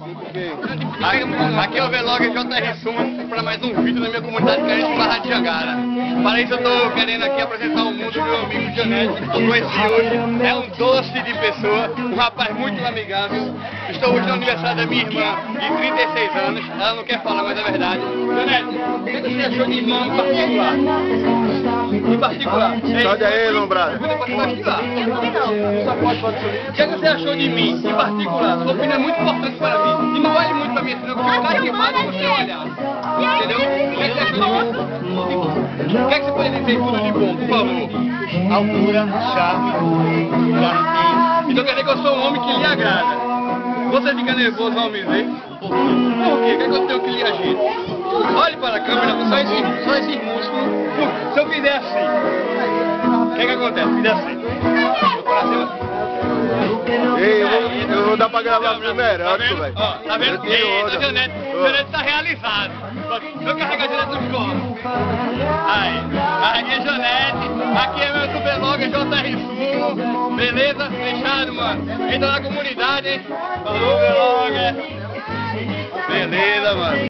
Aqui é o Vlogger JR Sumo para mais um vídeo da minha comunidade carente Barra de Jangara. Para isso eu estou querendo aqui apresentar ao mundo meu amigo Janete, que eu conheci hoje. É um doce de pessoa, um rapaz muito amigável. Estou hoje no aniversário da minha irmã, de 36 anos. Ela não quer falar, mas é verdade. Janete, o que você achou de irmã em particular? Em particular. Sobe aí, Lombrado. Só pode falar sobre isso. O que você achou de mim, em particular? Sua opinião é muito importante para mim. E não vale muito para mim, senão eu vou ficar queimado você olhar. Entendeu? O que você achou de mim? O que você pode dizer tudo de bom, por favor? Altura, charme, jardim. Então quer dizer que eu sou um homem que lhe agrada. Você fica nervoso ao me ver? Por quê? O que é que eu tenho que lhe agir? Olhe para a câmera, só esse músculo. Se eu fizer assim, o que é que acontece? Fizer assim. Meu coração assim. Ei, eu vou dar pra gravar primeiro, tá vendo? velho. Ó, tá vendo? Eita, Janete, o Janete tá realizado. Eu carrego a Janete nos colo. Aí, Janete, aqui é meu supervlogger JR Sumo. Beleza? Fechado, mano. Entra na comunidade, hein? Falou, vlogger. Beleza, mano.